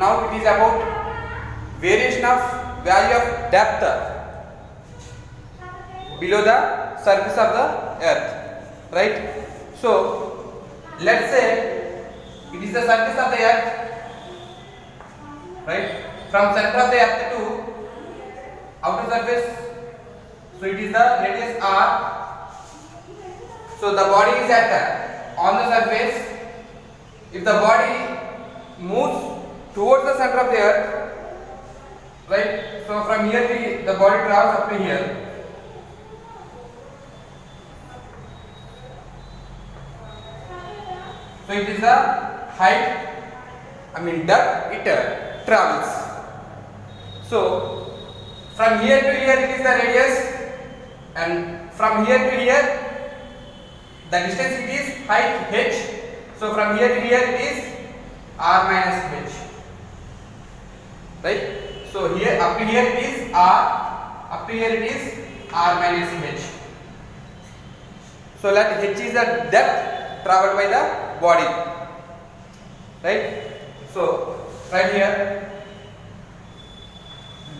now it is about variation of value of depth below the surface of the earth, right? So let's say it is the surface of the earth, right? From center of the earth to outer surface, so it is the radius r. So the body is at on the surface. If the body moves towards the center of the earth, right? So from here the body travels up to here. So it is the height, depth it travels. So from here to here it is the radius, and from here to here the distance it is height h. So from here to here it is r minus h, right? So here up to here it is r, up to here it is r minus h. So let h is the depth traveled by the body, right? So right here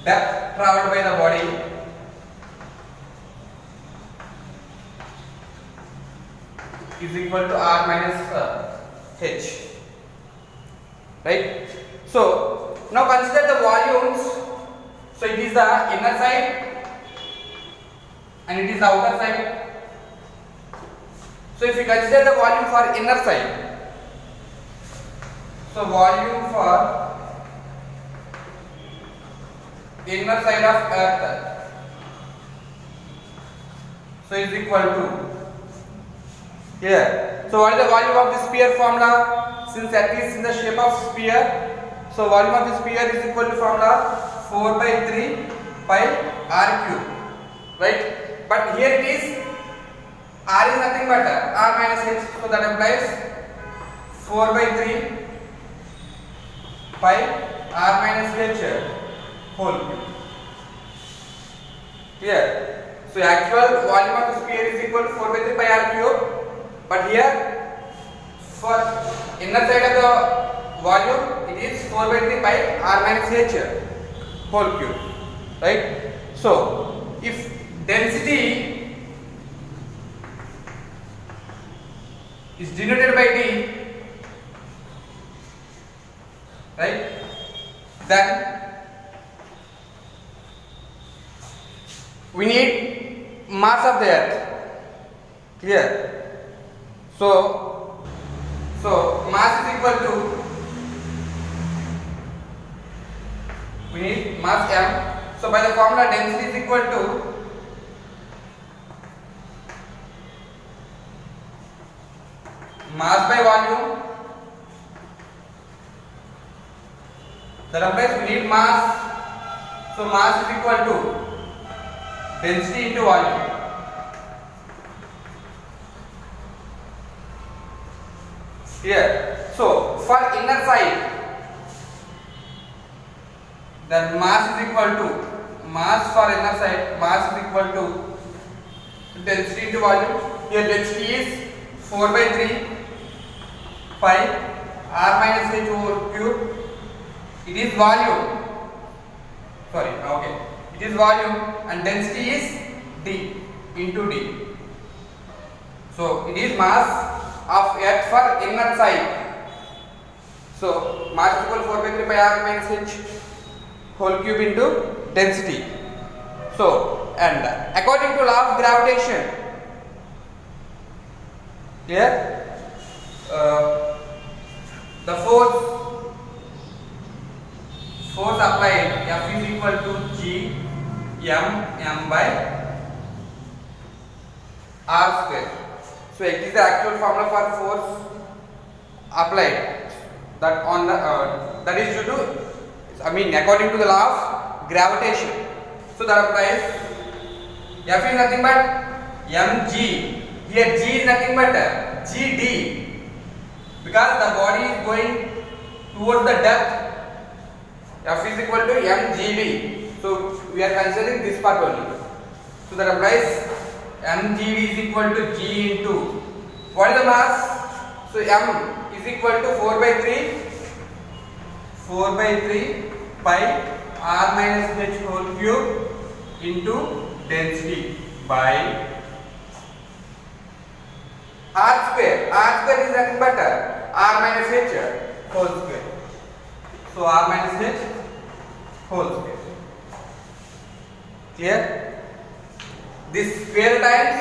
depth traveled by the body is equal to r minus h, right? So now consider the volumes. So it is the inner side and it is the outer side. So if you consider the volume for inner side, so volume for inner side of earth, so is equal to here. So what is the volume of the sphere formula? Since earth is in the shape of sphere, so volume of the sphere is equal to formula 4 by 3 pi r cube, right? But here it is r is nothing but r minus h, so that implies 4 by 3 pi r minus h whole cube. Here, so actual volume of the sphere is equal to 4 by 3 pi r cube, but here for inner side of the volume it is 4 by 3 pi r minus h whole cube, right? So if density is denoted by d, right, then we need mass of the earth. Clear? So mass is equal to, we need mass m. So by the formula density is equal to mass by volume. That implies we need mass. So mass is equal to density into volume. Here, so for inner side, then mass is equal to, mass for inner side, mass is equal to density into volume. Here density is 4 by 3 pi r minus h over cube. It is volume. Sorry, okay. It is volume and density is d into d. So it is mass of earth for inner side. So mass is equal to 4 by 3 pi r minus h whole cube into density. So and according to law of gravitation, clear? The force applied, F is equal to G m by r square. So it is the actual formula for force applied, that on the that is due to, according to the law of gravitation. So that applies, F is nothing but mg. Here G is nothing but gd, because the body is going towards the depth. F is equal to mgd. So we are considering this part only. So that applies, mgd is equal to g into, what is the mass? So m is equal to 4 by 3 4 by 3 pi r minus h whole cube into density by r square. R square is nothing but r minus h whole square. So r minus h whole square. Clear? This square times,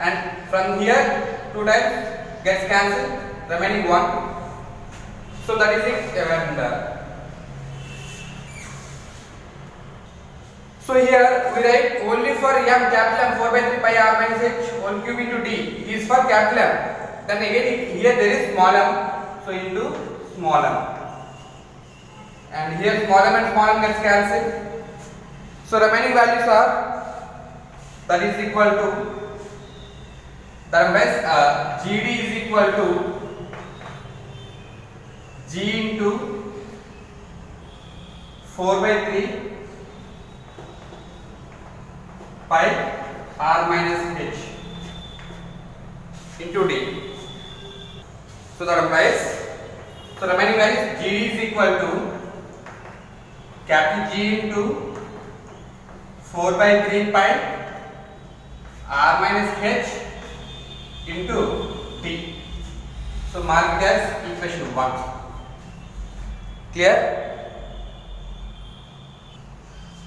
and from here 2 times gets cancelled, remaining 1. So that is it. So here we write only for m capital M 4 by 3 pi r minus h whole cube into d. It is for capital M. Then again here there is small m. So into small m. And here small m and small m gets cancelled. So remaining values are, that is equal to, that means GD is equal to G into 4 by 3 pi r minus h into d. So that implies, so remaining values GD is equal to capital G into 4 by 3 pi r minus h into d. So mark it as equation 1. Clear?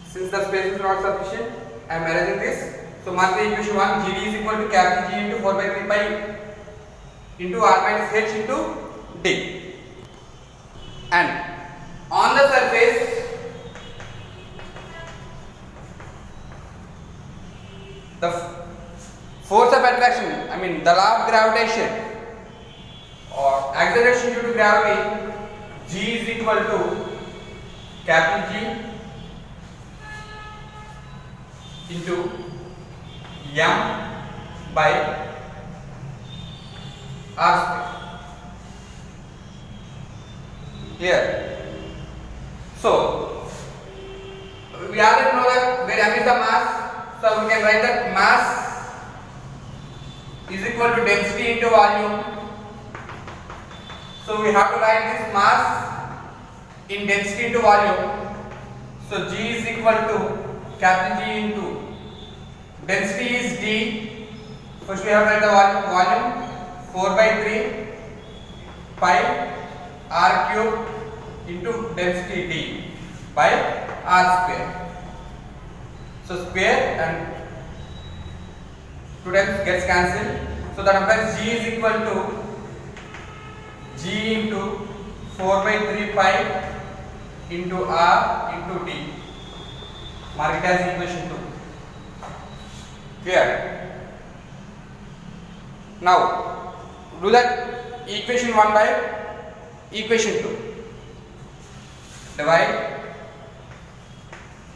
Since the space is not sufficient, I am arranging this. So mark the equation 1. GD is equal to capital G into 4 by 3 pi into r minus h into d. And on the surface, the force of attraction, I mean the law of gravitation or acceleration due to gravity, G is equal to capital G into m by r square. Here, so we already know that where m is the mass, so we can write that mass is equal to density into volume. So we have to write this mass in density into volume. So G is equal to capital G into density is D. First we have to write the volume 4 by 3 pi r cube into density D by r square. So square and 2 times gets cancelled. So that implies G is equal to G into 4 by 3 pi into r into d. Mark it as equation 2. Clear? Now do that equation 1 by equation 2. Divide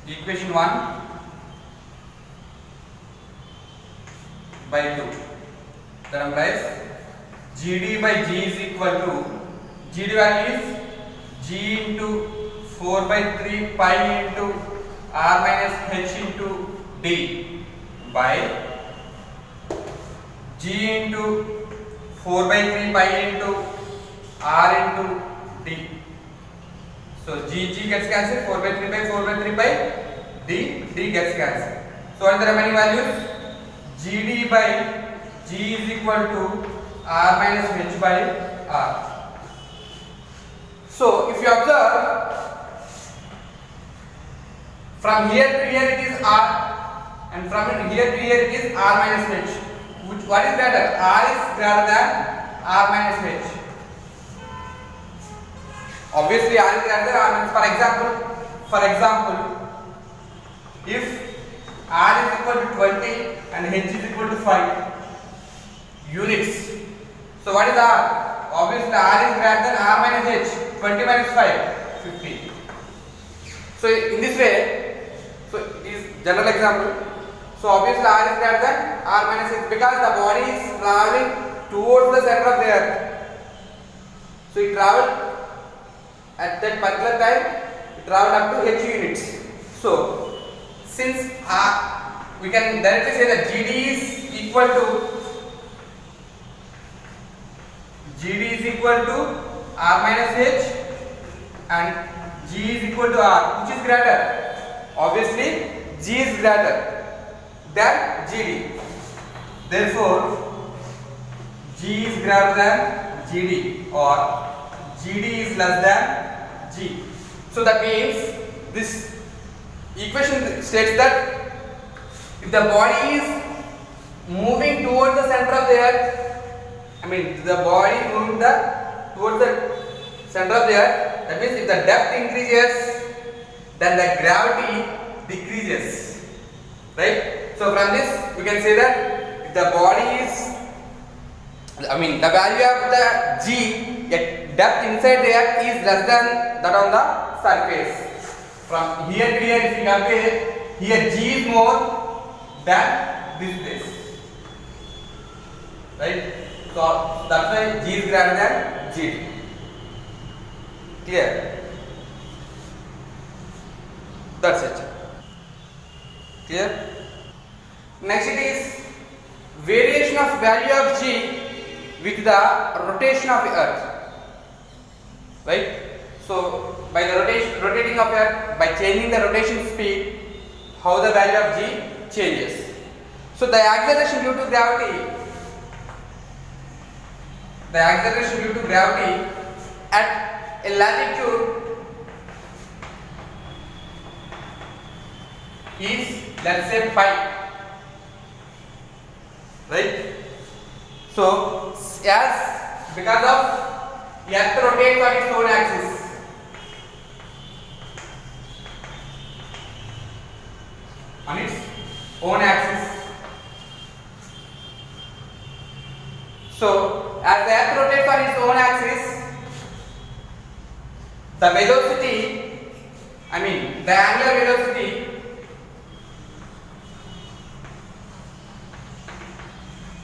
equation 1 by 2. That implies GD by G is equal to, GD value is G into 4 by 3 pi into r minus h into d by G into 4 by 3 pi into r into d. So G gets cancelled, 4 by 3 by 4 by 3 by d gets cancelled. So what are the remaining values? GD by G is equal to r minus h by r. So if you observe, from here to here it is r, and from here to here it is r minus h. What is greater? R is greater than r minus h. Obviously r is greater than r minus. For example, if r is equal to 20 and h is equal to 5 units. So what is r? Obviously r is greater than r minus h. 20 minus 5, 50. So in this way, so it is general example. So obviously r is greater than r minus h because the body is traveling towards the center of the earth. So it traveled at that particular time, it traveled up to h units. So since we can directly say that GD is equal to r minus h and g is equal to r. Which is greater? Obviously g is greater than gd. Therefore g is greater than gd or gd is less than g. So that means this equation states that if the body is moving towards the center of the earth, the body moving towards the center of the earth, that means if the depth increases, then the gravity decreases, right? So from this we can say that if the body is, the value of the g at depth inside the earth is less than that on the surface. From here to here, if we compare, here g is more than this place, right? So that's why g is greater than gd. Clear? That's it. Clear? Next it is variation of value of g with the rotation of the earth, right? So by the rotating of earth, by changing the rotation speed, how the value of g changes. So the acceleration due to gravity at a latitude is, let's say, pi, right? So as because of earth rotates on its own axis, so as the earth rotates on its own axis, the velocity, the angular velocity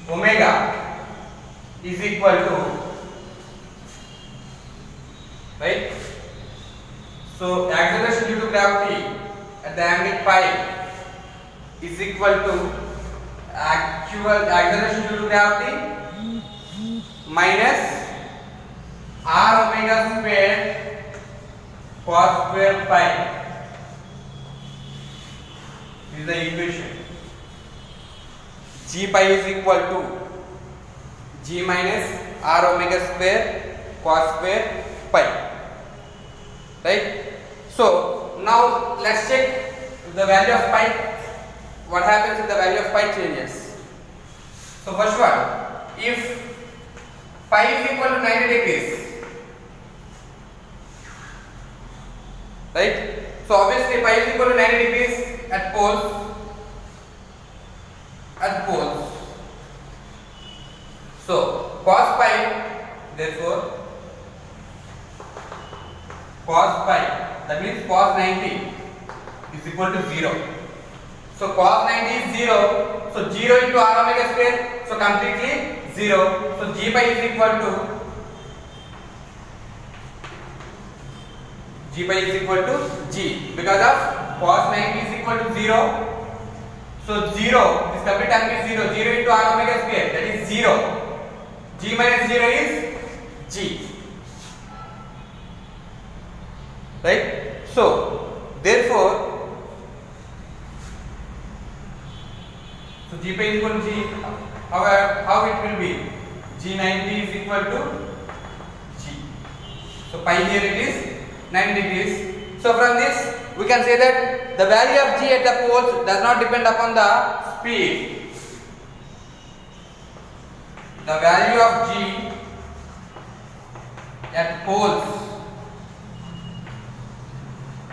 omega is equal to, right? So acceleration due to gravity at the angle pi is equal to actual acceleration due to gravity minus r omega square cos square pi. This is the equation. G pi is equal to g minus r omega square cos square pi, right? So now let's check the value of pi. What happens if the value of pi changes? So first one, if pi is equal to 90 degrees, right? So obviously pi is equal to 90 degrees at poles. So cos pi, therefore cos pi, that means cos 90 is equal to 0. So cos 90 is 0. So 0 into r omega square, so completely 0. So g pi is equal to g because of cos 90 is equal to 0. So 0, this complete term is 0. 0 into r omega square, that is 0. G minus 0 is g, right? So therefore, so g pi is equal to g. How it will be? G90 is equal to g. So pi here it is 90 degrees. So from this we can say that the value of g at the poles does not depend upon the speed. The value of g at poles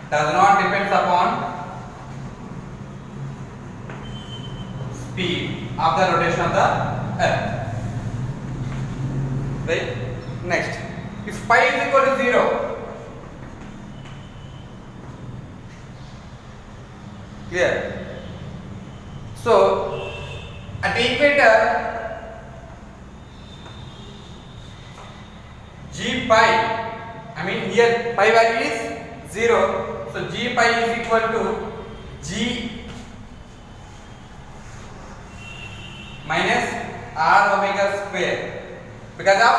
does not depend upon speed of the rotation of the earth, right? Next, if pi is equal to 0, clear? So at the equator, g pi, here pi value is 0, so g pi is equal to g minus r omega square because of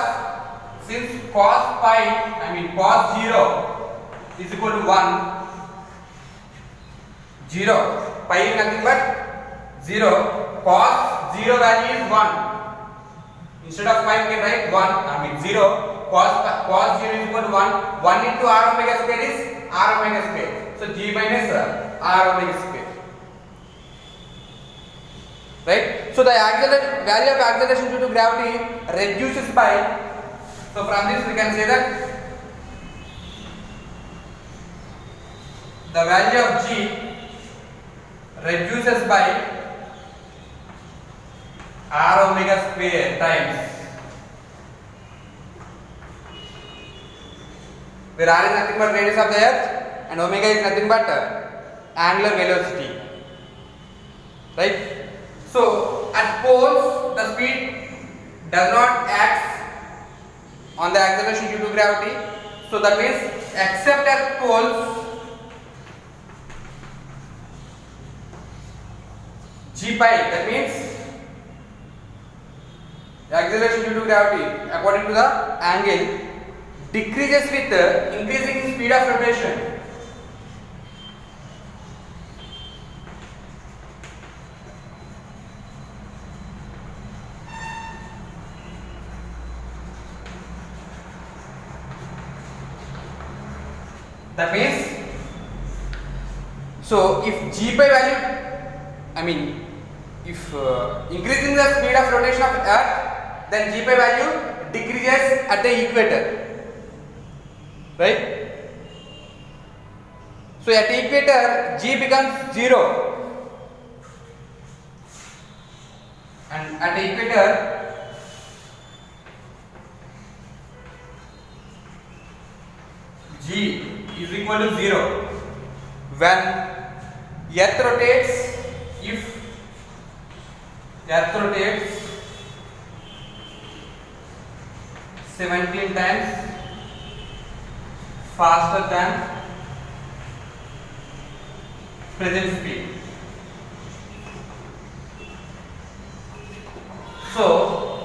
since cos pi, cos 0 is equal to 1, 0, pi is nothing but 0, cos 0 value is 1. Instead of pi we can write 1, 0, cos 0 is equal to 1, 1 into r omega square is r omega square. So g minus r omega square. Right? So the value of acceleration due to gravity reduces by, so from this we can say that the value of g reduces by r omega square times, where r is nothing but radius of the earth and omega is nothing but angular velocity. Right? So at poles the speed does not act on the acceleration due to gravity. So that means except at poles g pi, that means the acceleration due to gravity according to the angle decreases with increasing speed of rotation. That means, so if g pi value, if increasing the speed of rotation of earth, then g pi value decreases at the equator, right? So at the equator g becomes 0, and at the equator g is equal to 0 when earth rotates. If earth rotates 17 times faster than present speed. So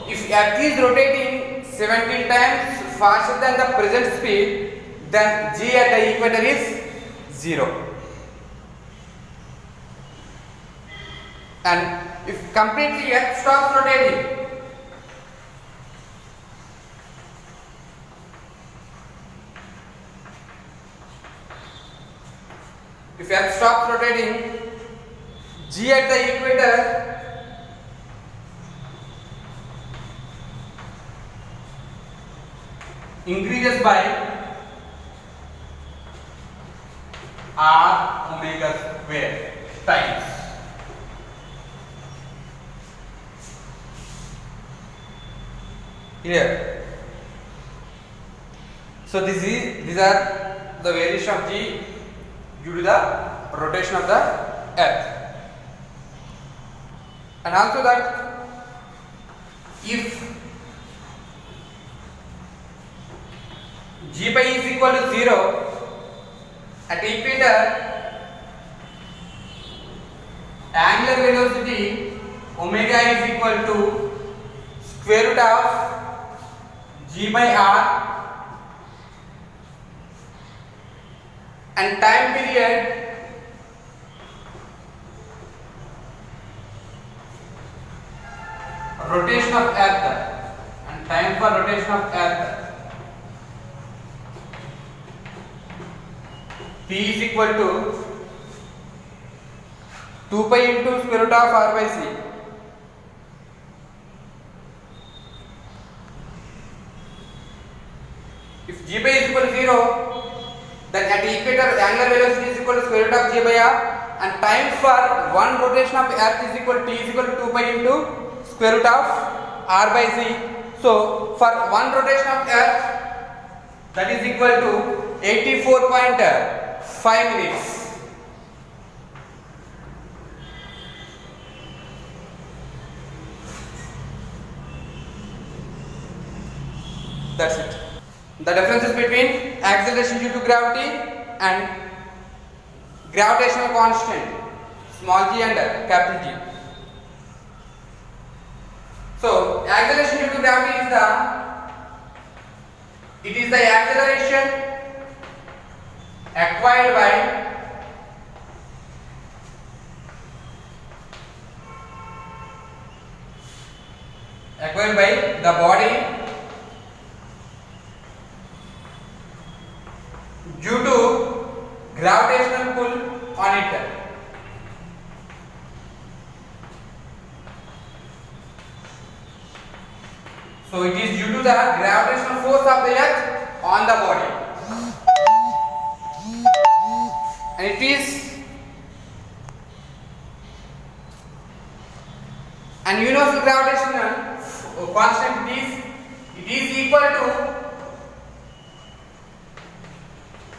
if earth is rotating 17 times faster than the present speed, then g at the equator is 0. And if completely earth stops rotating, if earth stops rotating, g at the equator increases by r omega square times. Here. So these are the variation of g due to the rotation of the earth. And also that if g pi is equal to 0 at equator, angular velocity omega is equal to square root of g by r, and time period rotation of earth, and time for rotation of earth p is equal to 2 pi into square root of r by c. If g pi is equal to 0, then at the equator angular velocity is equal to square root of g by r, and time for one rotation of earth is equal to t is equal to 2 pi into square root of r by c. So for one rotation of earth, that is equal to 84.5 minutes. That's it. The differences between acceleration due to gravity and gravitational constant, small g and capital G. So acceleration due to gravity is the It is the acceleration acquired by the body due to gravitational pull on it. So it is due to the gravitational force of the earth on the body, and it is an universal gravitational constant. It is equal to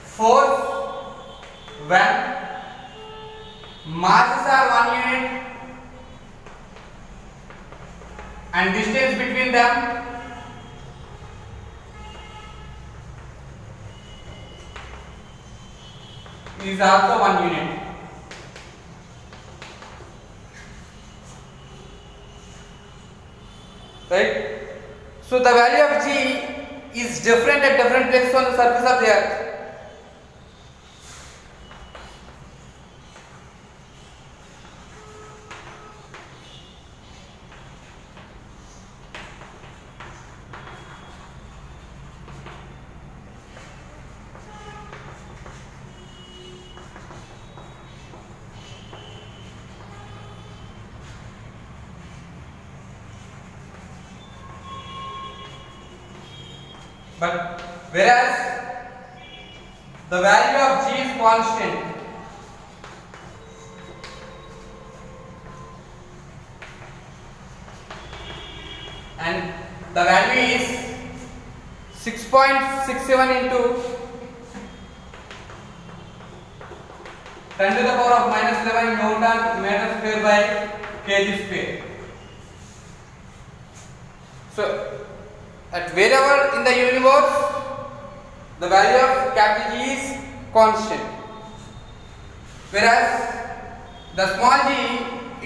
force when masses are 1 unit and distance between them is also 1 unit. Right? So the value of G is different at different places on the surface of the earth. But whereas the value of G is constant, and the value is 6.67 into 10 to the power of minus 11 Newton meter square by kg square. So at wherever in the universe the value of capital G is constant, whereas the small g,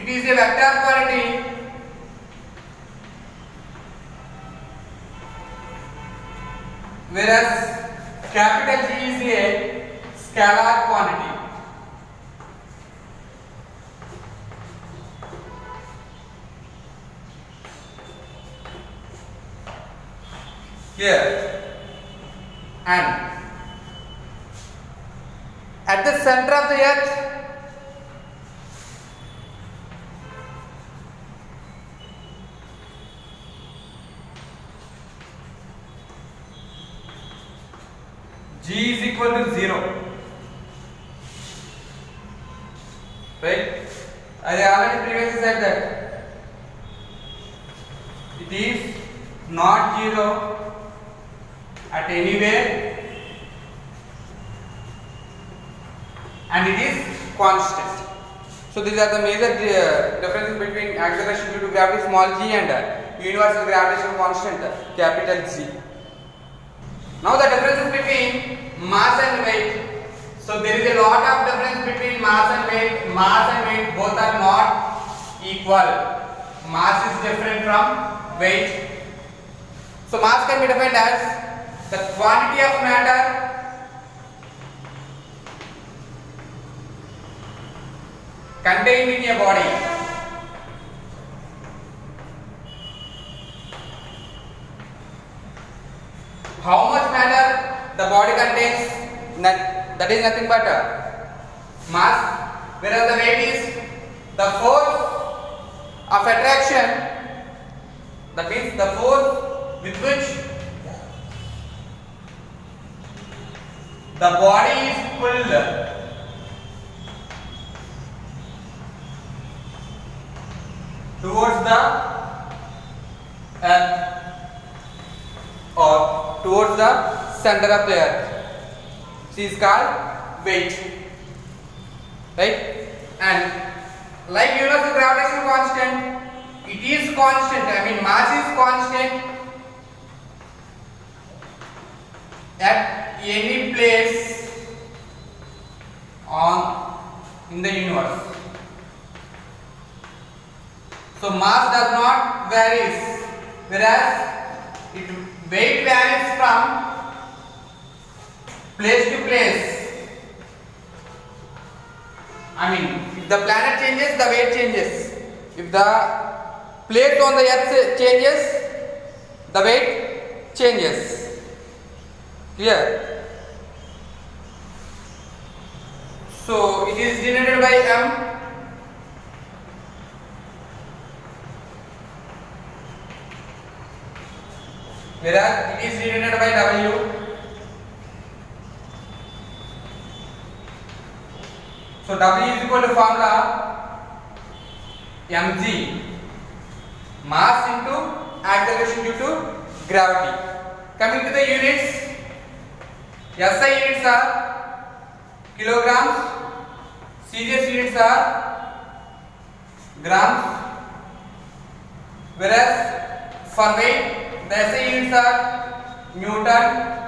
it is a vector quantity whereas capital G is a scalar quantity. Here, and at the center of the earth G is equal to 0. Right? I already previously said that it is not 0 at anywhere, and it is constant. So these are the major differences between acceleration due to gravity small g and universal gravitational constant capital G. Now the differences between mass and weight. So there is a lot of difference between mass and weight. Mass and weight both are not equal. Mass is different from weight. So mass can be defined as the quantity of matter contained in a body how much matter the body contains, that is nothing but mass, whereas the weight is the force of attraction, that means the force with which the body is pulled towards the earth or towards the center of the earth. She is called weight. Right? And like universal gravitational constant, it is constant. I mean mass is constant at any place in the universe. So mass does not varies, whereas weight varies from place to place. I mean, if the planet changes, the weight changes. If the place on the earth changes, the weight changes. Clear? So it is denoted by M. Whereas it is denoted by W. So W is equal to formula mg, mass into acceleration due to gravity. Coming to the units, SI units are kilograms, CGS units are grams, whereas for weight the SI units are Newton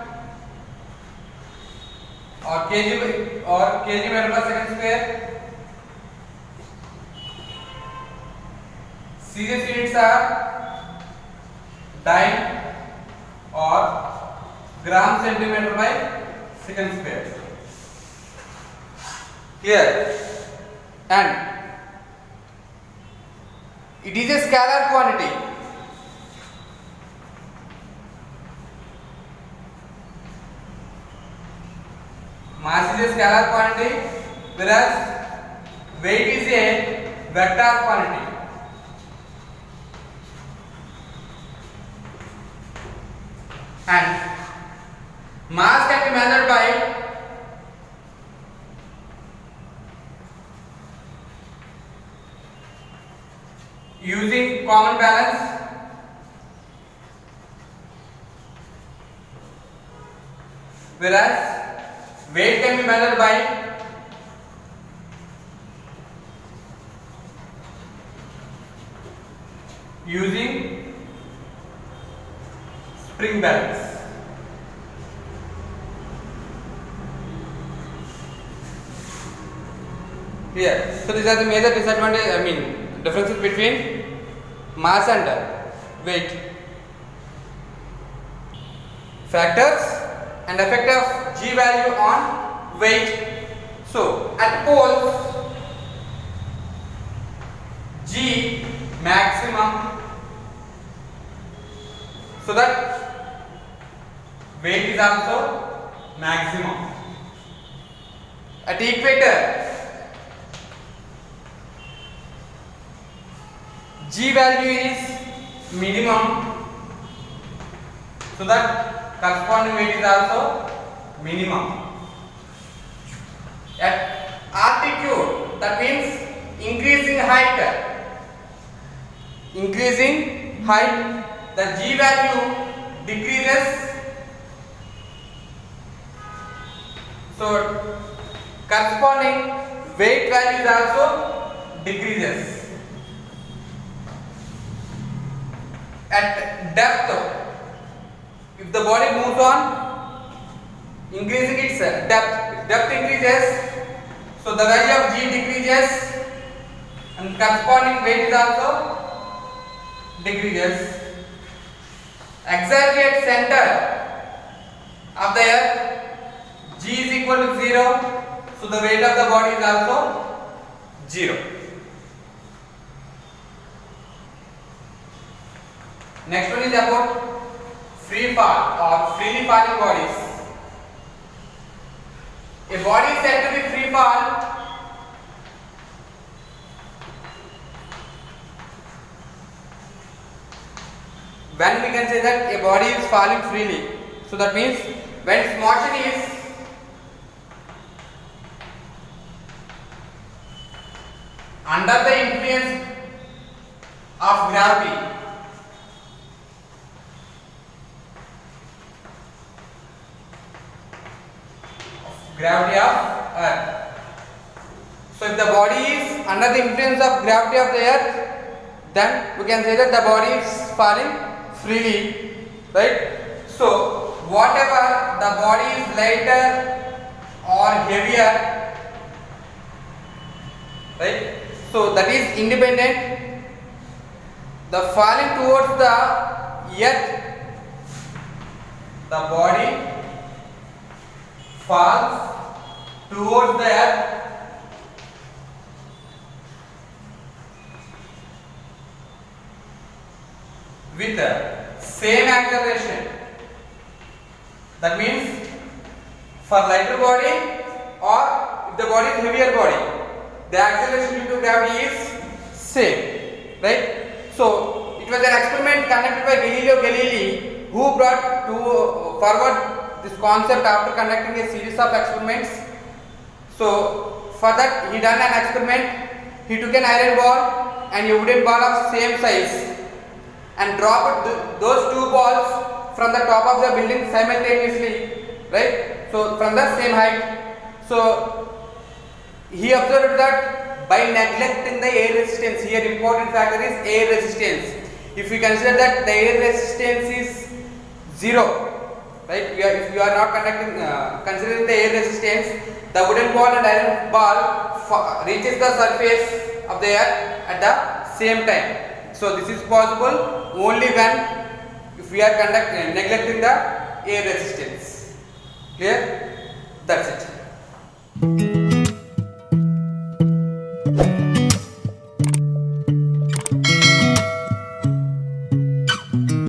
or kg meter per second square. CGS units are dyne or gram centimeter by second square. Here, and it is a scalar quantity. Mass is a scalar quantity, whereas weight is a vector quantity. And mass can be measured by using common balance, whereas weight can be measured by using spring balance. Here, so these are the major disadvantages, differences between mass and weight. Factors and effect of G value on weight. So at poles, G maximum, so that weight is also maximum. At equator, G value is minimum, so that corresponding weight is also minimum. At altitude, that means increasing height, the G value decreases, so corresponding weight value is also decreases. At depth, if the body moves on increasing its depth, if depth increases, so the value of G decreases and corresponding weight is also decreases. Exactly at center of the earth, G is equal to 0, so the weight of the body is also 0. Next one is about free fall or freely falling bodies. A body is said to be free fall when we can say that a body is falling freely. So that means when its motion is under the influence of gravity. Gravity of earth. So if the body is under the influence of gravity of the earth, then we can say that the body is falling freely, right? So whatever the body is lighter or heavier, right? So that is independent. The falling towards the earth, the body falls towards the earth with the same acceleration. That means for lighter body or if the body is heavier body, the acceleration due to gravity is same, right? So it was an experiment conducted by Galileo Galilei, who brought forward this concept after conducting a series of experiments. So for that he done an experiment. He took an iron ball and a wooden ball of same size and dropped those two balls from the top of the building simultaneously, right? So from the same height. So he observed that by neglecting the air resistance, here important factor is air resistance. If we consider that the air resistance is 0, right? If you are not considering the air resistance, the wooden ball and iron ball reaches the surface of the earth at the same time. So this is possible only when if we are neglecting the air resistance. Clear? That's it.